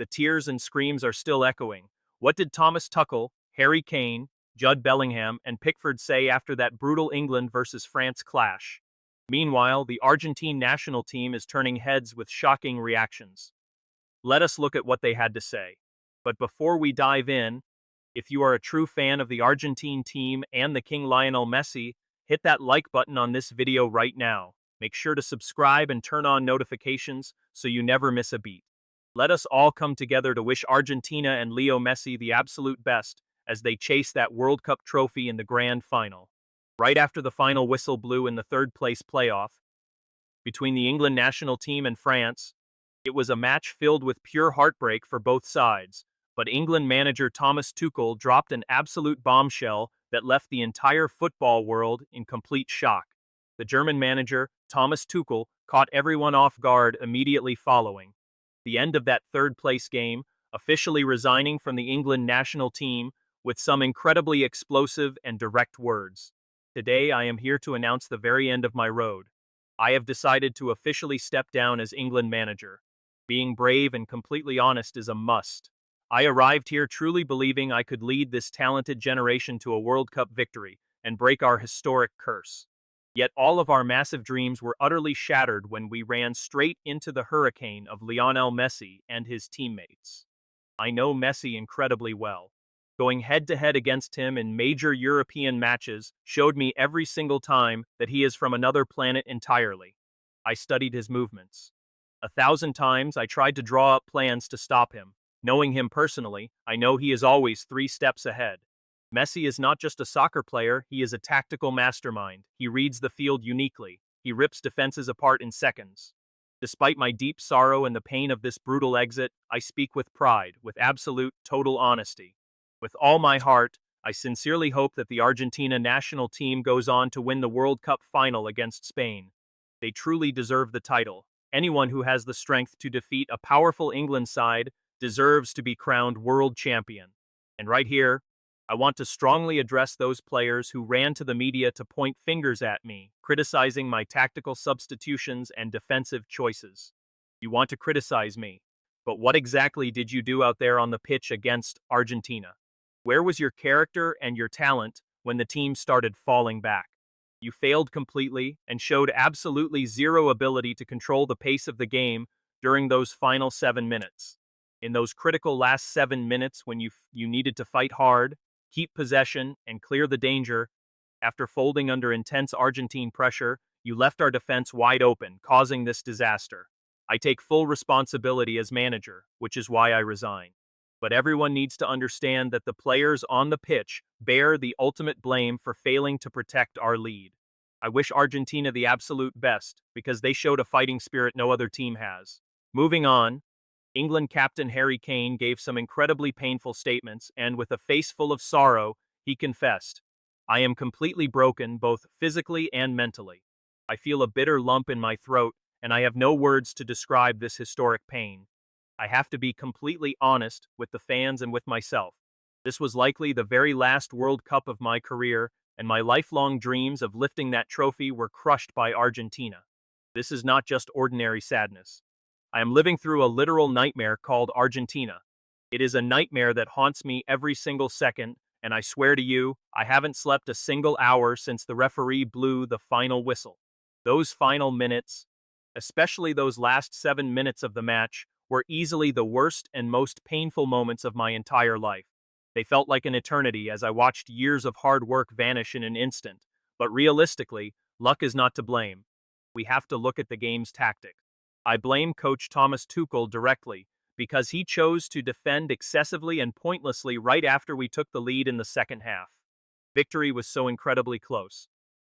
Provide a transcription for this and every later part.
The tears and screams are still echoing. What did Thomas Tuchel, Harry Kane, Jude Bellingham, and Pickford say after that brutal England versus France clash? Meanwhile, the Argentine national team is turning heads with shocking reactions. Let us look at what they had to say. But before we dive in, if you are a true fan of the Argentine team and the King Lionel Messi, hit that like button on this video right now. Make sure to subscribe and turn on notifications so you never miss a beat. Let us all come together to wish Argentina and Leo Messi the absolute best as they chase that World Cup trophy in the grand final. Right after the final whistle blew in the third-place playoff between the England national team and France, it was a match filled with pure heartbreak for both sides, but England manager Thomas Tuchel dropped an absolute bombshell that left the entire football world in complete shock. The German manager, Thomas Tuchel, caught everyone off guard immediately following the end of that third-place game, officially resigning from the England national team with some incredibly explosive and direct words. Today, I am here to announce the very end of my road. I have decided to officially step down as England manager. Being brave and completely honest is a must. I arrived here truly believing I could lead this talented generation to a World Cup victory and break our historic curse. Yet all of our massive dreams were utterly shattered when we ran straight into the hurricane of Lionel Messi and his teammates. I know Messi incredibly well. Going head-to-head against him in major European matches showed me every single time that he is from another planet entirely. I studied his movements. 1,000 times I tried to draw up plans to stop him. Knowing him personally, I know he is always 3 steps ahead. Messi is not just a soccer player, he is a tactical mastermind. He reads the field uniquely. He rips defenses apart in seconds. Despite my deep sorrow and the pain of this brutal exit, I speak with pride, with absolute, total honesty. With all my heart, I sincerely hope that the Argentina national team goes on to win the World Cup final against Spain. They truly deserve the title. Anyone who has the strength to defeat a powerful England side deserves to be crowned world champion. And right here, I want to strongly address those players who ran to the media to point fingers at me, criticizing my tactical substitutions and defensive choices. You want to criticize me, but what exactly did you do out there on the pitch against Argentina? Where was your character and your talent when the team started falling back? You failed completely and showed absolutely zero ability to control the pace of the game during those final 7 minutes. In those critical last 7 minutes when you needed to fight hard, keep possession, and clear the danger, after folding under intense Argentine pressure, you left our defense wide open, causing this disaster. I take full responsibility as manager, which is why I resign. But everyone needs to understand that the players on the pitch bear the ultimate blame for failing to protect our lead. I wish Argentina the absolute best, because they showed a fighting spirit no other team has. Moving on, England captain Harry Kane gave some incredibly painful statements, and with a face full of sorrow, he confessed, "I am completely broken, both physically and mentally. I feel a bitter lump in my throat, and I have no words to describe this historic pain. I have to be completely honest with the fans and with myself. This was likely the very last World Cup of my career, and my lifelong dreams of lifting that trophy were crushed by Argentina. This is not just ordinary sadness. I am living through a literal nightmare called Argentina. It is a nightmare that haunts me every single second, and I swear to you, I haven't slept a single hour since the referee blew the final whistle. Those final minutes, especially those last 7 minutes of the match, were easily the worst and most painful moments of my entire life. They felt like an eternity as I watched years of hard work vanish in an instant. But realistically, luck is not to blame. We have to look at the game's tactic. I blame coach Thomas Tuchel directly, because he chose to defend excessively and pointlessly right after we took the lead in the second half. Victory was so incredibly close.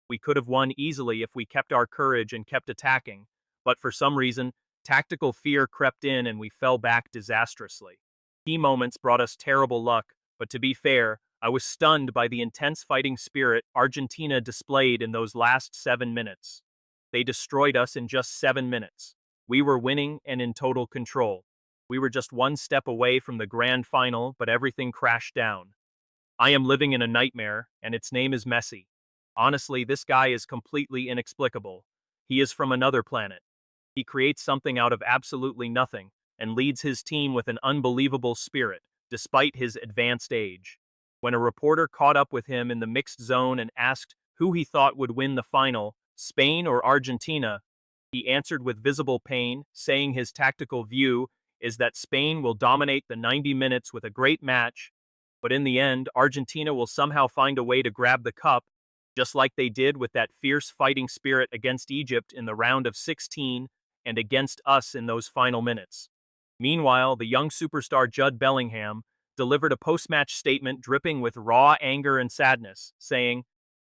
We could have won easily if we kept our courage and kept attacking, but for some reason, tactical fear crept in and we fell back disastrously. Key moments brought us terrible luck, but to be fair, I was stunned by the intense fighting spirit Argentina displayed in those last 7 minutes. They destroyed us in just 7 minutes. We were winning and in total control. We were just 1 step away from the grand final, but everything crashed down. I am living in a nightmare, and its name is Messi. Honestly, this guy is completely inexplicable. He is from another planet. He creates something out of absolutely nothing, and leads his team with an unbelievable spirit, despite his advanced age. When a reporter caught up with him in the mixed zone and asked who he thought would win the final, Spain or Argentina, he answered with visible pain, saying his tactical view is that Spain will dominate the 90 minutes with a great match, but in the end, Argentina will somehow find a way to grab the cup, just like they did with that fierce fighting spirit against Egypt in the round of 16 and against us in those final minutes. Meanwhile, the young superstar Jude Bellingham delivered a post-match statement dripping with raw anger and sadness, saying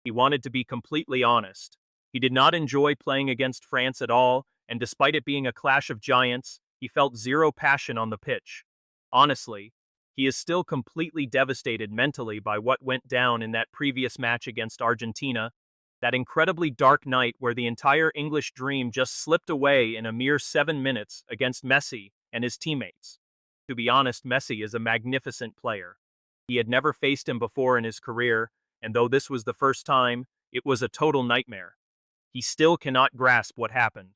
he wanted to be completely honest. He did not enjoy playing against France at all, and despite it being a clash of giants, he felt zero passion on the pitch. Honestly, he is still completely devastated mentally by what went down in that previous match against Argentina, that incredibly dark night where the entire English dream just slipped away in a mere 7 minutes against Messi and his teammates. To be honest, Messi is a magnificent player. He had never faced him before in his career, and though this was the first time, it was a total nightmare. He still cannot grasp what happened.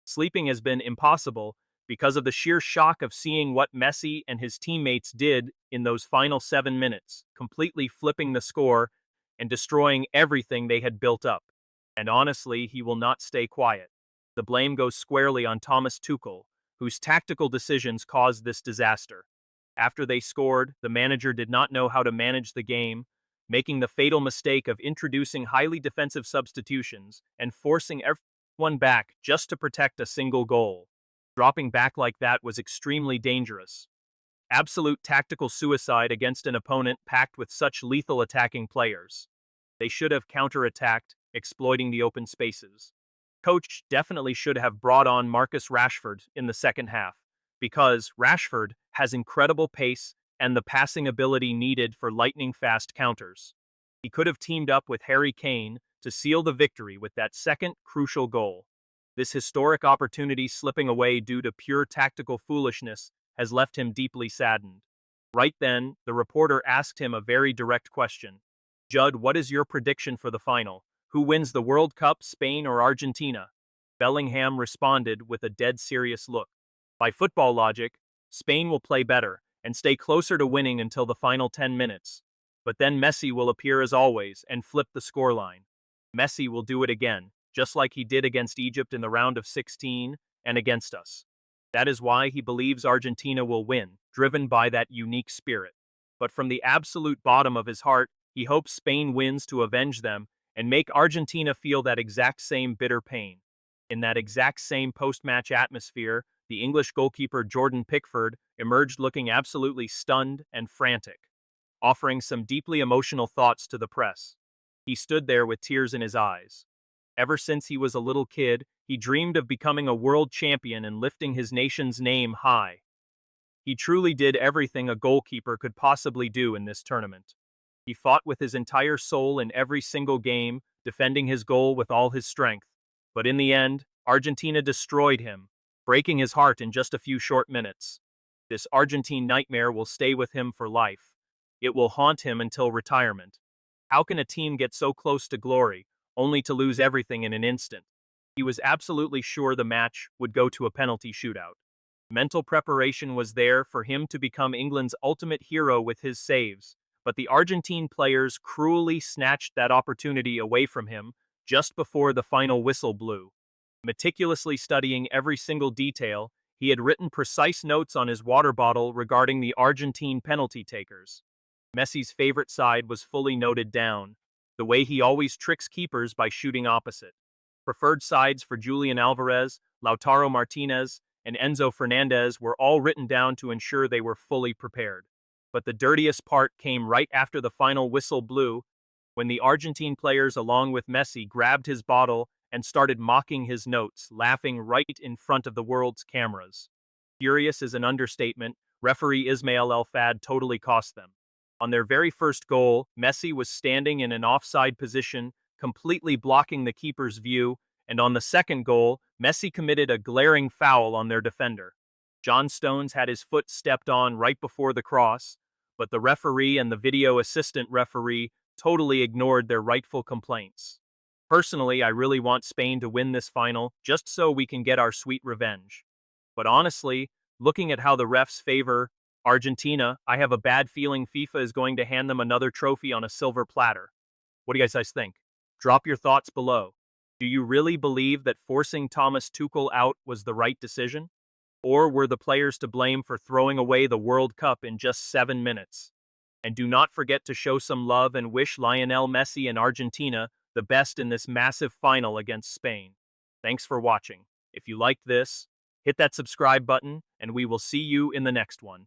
Sleeping has been impossible because of the sheer shock of seeing what Messi and his teammates did in those final 7 minutes, completely flipping the score and destroying everything they had built up. And honestly, he will not stay quiet. The blame goes squarely on Thomas Tuchel, whose tactical decisions caused this disaster. After they scored, the manager did not know how to manage the game, making the fatal mistake of introducing highly defensive substitutions and forcing everyone back just to protect a single goal. Dropping back like that was extremely dangerous. Absolute tactical suicide against an opponent packed with such lethal attacking players. They should have counterattacked, exploiting the open spaces. Coach definitely should have brought on Marcus Rashford in the second half, because Rashford has incredible pace and the passing ability needed for lightning-fast counters. He could have teamed up with Harry Kane to seal the victory with that second crucial goal. This historic opportunity slipping away due to pure tactical foolishness has left him deeply saddened. Right then, the reporter asked him a very direct question. Jude, what is your prediction for the final? Who wins the World Cup, Spain or Argentina? Bellingham responded with a dead serious look. By football logic, Spain will play better and stay closer to winning until the final 10 minutes. But then Messi will appear as always and flip the scoreline. Messi will do it again, just like he did against Egypt in the round of 16 and against us. That is why he believes Argentina will win, driven by that unique spirit. But from the absolute bottom of his heart, he hopes Spain wins to avenge them and make Argentina feel that exact same bitter pain. In that exact same post-match atmosphere, the English goalkeeper Jordan Pickford emerged looking absolutely stunned and frantic, offering some deeply emotional thoughts to the press. He stood there with tears in his eyes. Ever since he was a little kid, he dreamed of becoming a world champion and lifting his nation's name high. He truly did everything a goalkeeper could possibly do in this tournament. He fought with his entire soul in every single game, defending his goal with all his strength. But in the end, Argentina destroyed him, breaking his heart in just a few short minutes. This Argentine nightmare will stay with him for life. It will haunt him until retirement. How can a team get so close to glory, only to lose everything in an instant? He was absolutely sure the match would go to a penalty shootout. Mental preparation was there for him to become England's ultimate hero with his saves, but the Argentine players cruelly snatched that opportunity away from him just before the final whistle blew. Meticulously studying every single detail, he had written precise notes on his water bottle regarding the Argentine penalty takers. Messi's favorite side was fully noted down, the way he always tricks keepers by shooting opposite. Preferred sides for Julian Alvarez, Lautaro Martinez, and Enzo Fernandez were all written down to ensure they were fully prepared. But the dirtiest part came right after the final whistle blew, when the Argentine players along with Messi grabbed his bottle and started mocking his notes, laughing right in front of the world's cameras. Furious is an understatement. Referee Ismail El Fad totally cost them. On their very first goal, Messi was standing in an offside position, completely blocking the keeper's view, and on the second goal, Messi committed a glaring foul on their defender. John Stones had his foot stepped on right before the cross, but the referee and the video assistant referee totally ignored their rightful complaints. Personally, I really want Spain to win this final, just so we can get our sweet revenge. But honestly, Looking at how the refs favor Argentina, I have a bad feeling FIFA is going to hand them another trophy on a silver platter. What do you guys think? Drop your thoughts below. Do you really believe that forcing Thomas Tuchel out was the right decision? Or were the players to blame for throwing away the World Cup in just 7 minutes? And do not forget to show some love and wish Lionel Messi and Argentina the best in this massive final against Spain. Thanks for watching. If you liked this, hit that subscribe button, and we will see you in the next one.